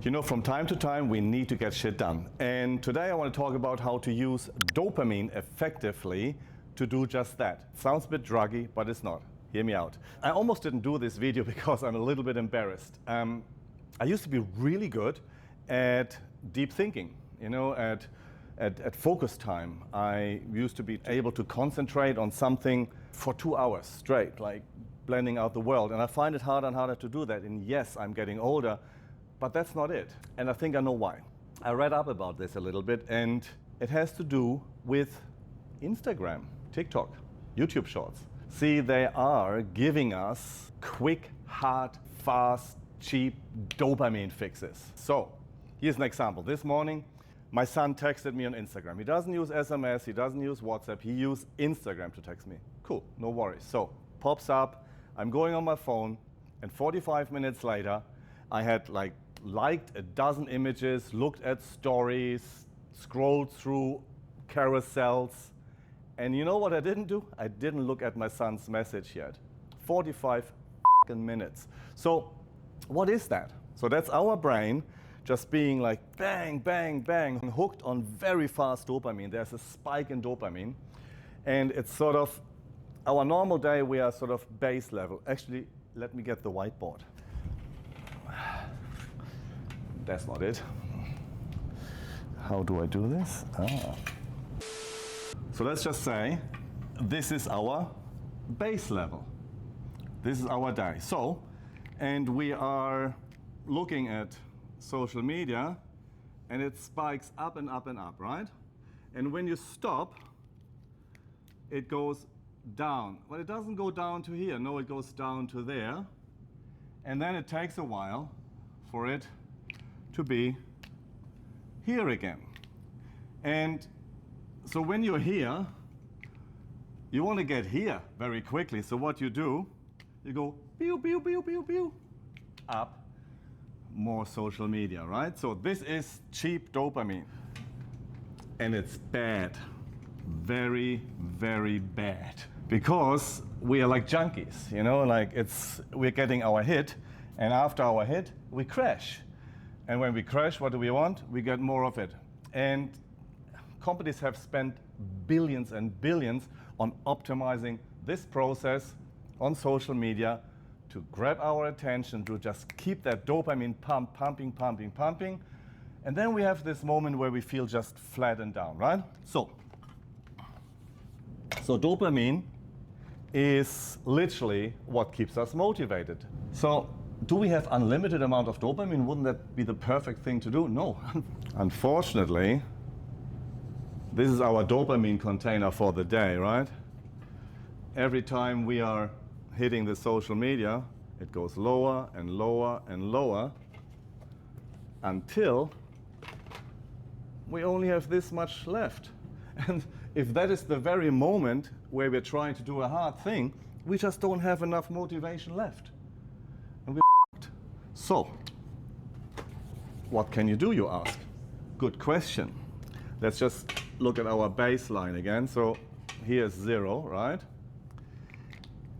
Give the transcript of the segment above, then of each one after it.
You know, from time to time we need to get shit done. And today I want to talk about how to use dopamine effectively to do just that. Sounds a bit druggy, but it's not. Hear me out. I almost didn't do this video because I'm a little bit embarrassed. I used to be really good at deep thinking, you know, at focus time. I used to be able to concentrate on something for 2 hours straight, like blending out the world. And I find it harder and harder to do that. And yes, I'm getting older, but that's not it. And I think I know why. I read up about this a little bit, and it has to do with Instagram, TikTok, YouTube Shorts. See, they are giving us quick, hard, fast, cheap dopamine fixes. So, here's an example. This morning, my son texted me on Instagram. He doesn't use SMS, he doesn't use WhatsApp, he used Instagram to text me. Cool, no worries. So, pops up, I'm going on my phone, and 45 minutes later, I had liked a dozen images, looked at stories, scrolled through carousels, and you know what I didn't do? I didn't look at my son's message yet. 45 minutes. So, what is that? So that's our brain just being like bang, bang, bang, hooked on very fast dopamine. There's a spike in dopamine, and it's sort of our normal day, we are sort of base level. Actually, let me get the whiteboard. That's not it. How do I do this? So let's just say this is our base level. This is our day. So, and we are looking at social media, and it spikes up and up and up, right? And when you stop, it goes down. Well, it doesn't go down to here. No, it goes down to there. And then it takes a while for it to be here again. And so when you're here, you want to get here very quickly. So what you do, you go pew, pew, pew, pew, pew, up, more social media, right? So this is cheap dopamine. And it's bad. Very, very bad. Because we are like junkies, you know, like we're getting our hit, and after our hit, we crash. And when we crash, what do we want? We get more of it. And companies have spent billions and billions on optimizing this process on social media to grab our attention, to just keep that dopamine pumping. And then we have this moment where we feel just flat and down, right? So dopamine is literally what keeps us motivated. So do we have unlimited amount of dopamine? Wouldn't that be the perfect thing to do? No. Unfortunately, this is our dopamine container for the day, right? Every time we are hitting the social media, it goes lower and lower and lower until we only have this much left. And if that is the very moment where we're trying to do a hard thing, we just don't have enough motivation left. And we're f***ed. So, what can you do, you ask? Good question. Let's just look at our baseline again. So, here's 0, right?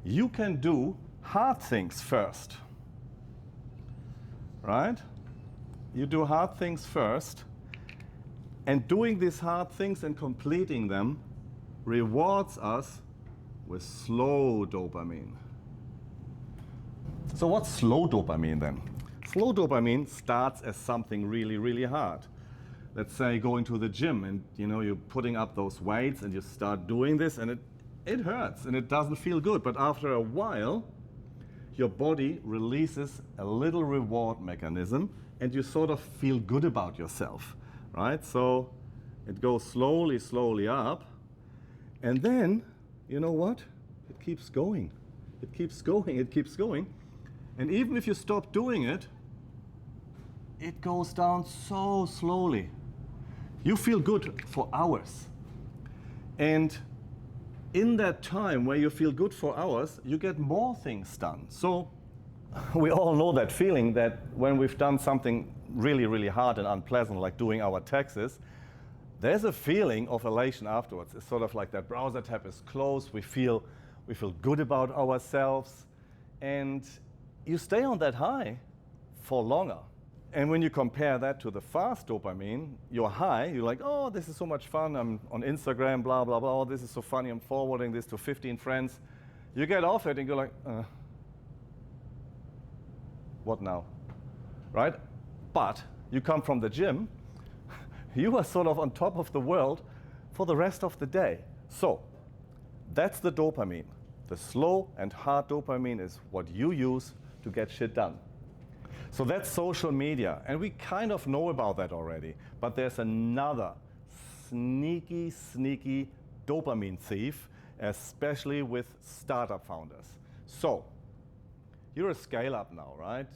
You can do hard things first, right? You do hard things first, and doing these hard things and completing them rewards us with slow dopamine. So what's slow dopamine then? Slow dopamine starts as something really, really hard. Let's say going to the gym, and you know, you're putting up those weights and you start doing this, and it hurts and it doesn't feel good. But after a while, your body releases a little reward mechanism and you sort of feel good about yourself, right? So it goes slowly, slowly up, and then, you know what? It keeps going. It keeps going, it keeps going. And even if you stop doing it, it goes down so slowly. You feel good for hours. And in that time where you feel good for hours, you get more things done. So we all know that feeling that when we've done something really, really hard and unpleasant, like doing our taxes, there's a feeling of elation afterwards. It's sort of like that browser tab is closed, we feel good about ourselves, and you stay on that high for longer. And when you compare that to the fast dopamine, you're high, you're like, oh, this is so much fun, I'm on Instagram, blah, blah, blah, oh, this is so funny, I'm forwarding this to 15 friends. You get off it and you're like, what now, right? But you come from the gym, you are sort of on top of the world for the rest of the day. So that's the dopamine. The slow and hard dopamine is what you use to get shit done. So that's social media, and we kind of know about that already, but there's another sneaky, sneaky dopamine thief, especially with startup founders. So you're a scale-up now, right?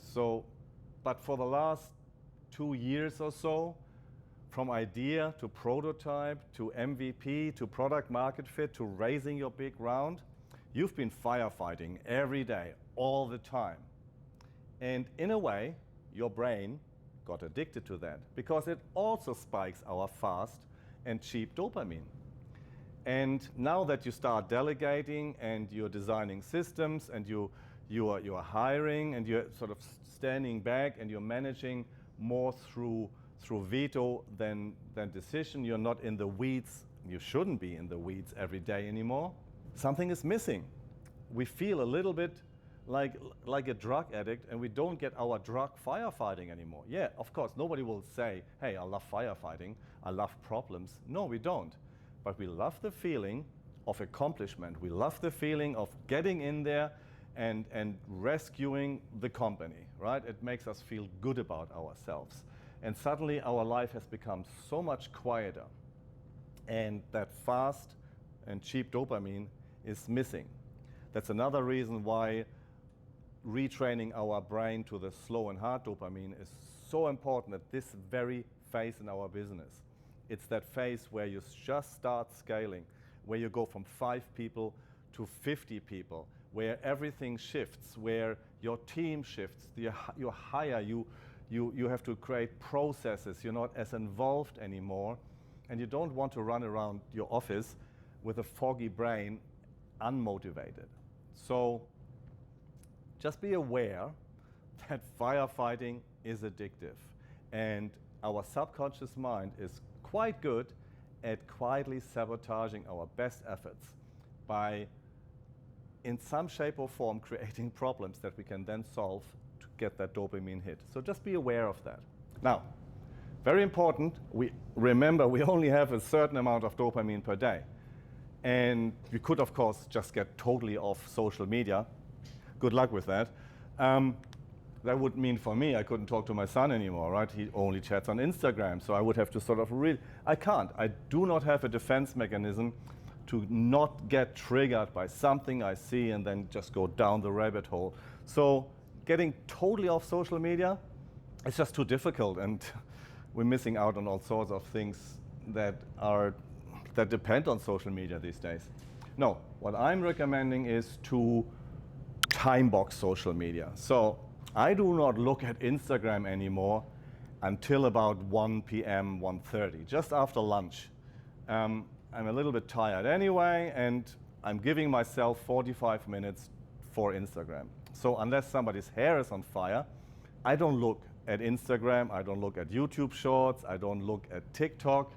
But for the last 2 years or so, from idea to prototype to MVP to product market fit to raising your big round, you've been firefighting every day, all the time. And in a way, your brain got addicted to that because it also spikes our fast and cheap dopamine. And now that you start delegating and you're designing systems and you are hiring and you're sort of standing back and you're managing more through veto than decision, you're not in the weeds, you shouldn't be in the weeds every day anymore, something is missing. We feel a little bit like a drug addict, and we don't get our drug firefighting anymore. Yeah, of course, nobody will say, hey, I love firefighting, I love problems. No, we don't. But we love the feeling of accomplishment. We love the feeling of getting in there and rescuing the company, right? It makes us feel good about ourselves. And suddenly our life has become so much quieter. And that fast and cheap dopamine is missing. That's another reason why retraining our brain to the slow and hard dopamine is so important at this very phase in our business. It's that phase where you just start scaling, where you go from 5 people to 50 people, where everything shifts, where your team shifts, you hire, you have to create processes, you're not as involved anymore, and you don't want to run around your office with a foggy brain, unmotivated. So just be aware that firefighting is addictive, and our subconscious mind is quite good at quietly sabotaging our best efforts by, in some shape or form, creating problems that we can then solve to get that dopamine hit. So just be aware of that. Now, very important, remember we only have a certain amount of dopamine per day. And you could, of course, just get totally off social media. Good luck with that. That would mean for me, I couldn't talk to my son anymore, right? He only chats on Instagram, so I would have to sort of I can't. I do not have a defense mechanism to not get triggered by something I see and then just go down the rabbit hole. So getting totally off social media, it's just too difficult, and we're missing out on all sorts of things that depend on social media these days. No, what I'm recommending is to time box social media. So I do not look at Instagram anymore until about 1 p.m., 1:30, just after lunch. I'm a little bit tired anyway, and I'm giving myself 45 minutes for Instagram. So unless somebody's hair is on fire, I don't look at Instagram, I don't look at YouTube Shorts, I don't look at TikTok.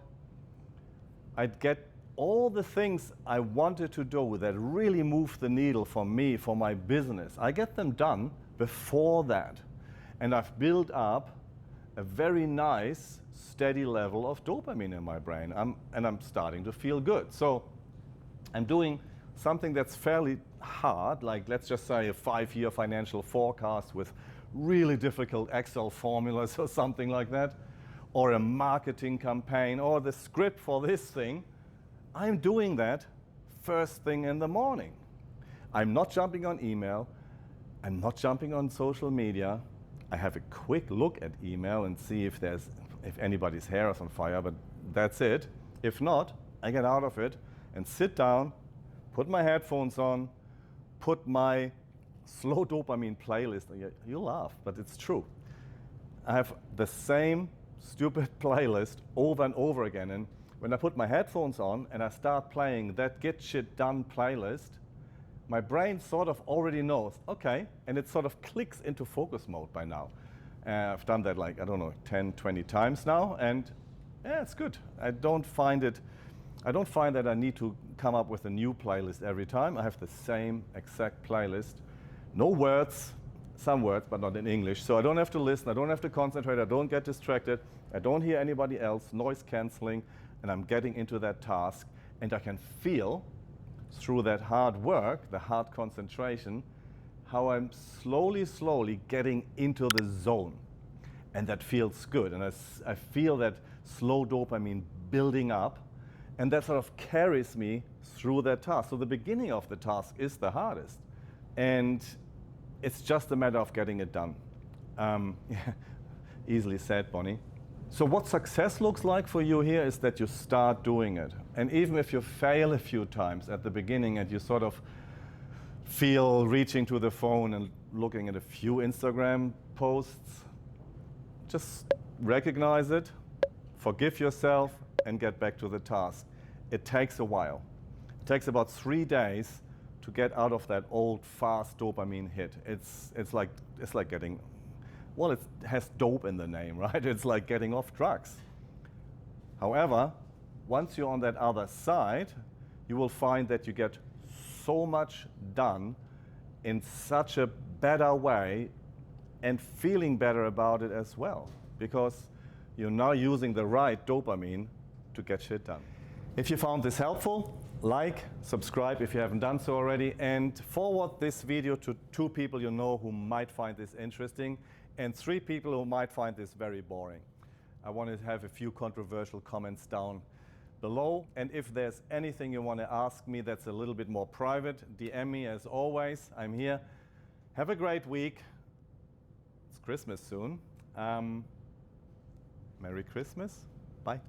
I'd get all the things I wanted to do that really move the needle for me, for my business. I get them done before that. And I've built up a very nice, steady level of dopamine in my brain. And I'm starting to feel good. So I'm doing something that's fairly hard, like let's just say a 5-year financial forecast with really difficult Excel formulas or something like that, or a marketing campaign, or the script for this thing. I'm doing that first thing in the morning. I'm not jumping on email. I'm not jumping on social media. I have a quick look at email and see if anybody's hair is on fire, but that's it. If not, I get out of it and sit down, put my headphones on, put my slow dopamine playlist. You laugh, but it's true. I have the same stupid playlist over and over again, and when I put my headphones on and I start playing that Get Shit Done playlist, my brain sort of already knows, okay, and it sort of clicks into focus mode by now. I've done that like, I don't know, 10, 20 times now, and yeah, it's good. I don't find that I need to come up with a new playlist every time. I have the same exact playlist. No words, some words, but not in English. So I don't have to listen, I don't have to concentrate, I don't get distracted, I don't hear anybody else, noise canceling, and I'm getting into that task, and I can feel through that hard work, the hard concentration, how I'm slowly getting into the zone. And that feels good. And I feel that slow dopamine building up, and that sort of carries me through that task. So the beginning of the task is the hardest. And it's just a matter of getting it done. Easily said, Bonnie. So what success looks like for you here is that you start doing it. And even if you fail a few times at the beginning and you sort of feel reaching to the phone and looking at a few Instagram posts, just recognize it, forgive yourself, and get back to the task. It takes a while. It takes about 3 days to get out of that old fast dopamine hit. It's like getting, well, it has dope in the name, right? It's like getting off drugs. However, once you're on that other side, you will find that you get so much done in such a better way and feeling better about it as well, because you're now using the right dopamine to get shit done. If you found this helpful, like, subscribe if you haven't done so already, and forward this video to 2 people you know who might find this interesting, and 3 people who might find this very boring. I want to have a few controversial comments down below, and if there's anything you want to ask me that's a little bit more private, DM me as always. I'm here. Have a great week. It's Christmas soon. Merry Christmas. Bye.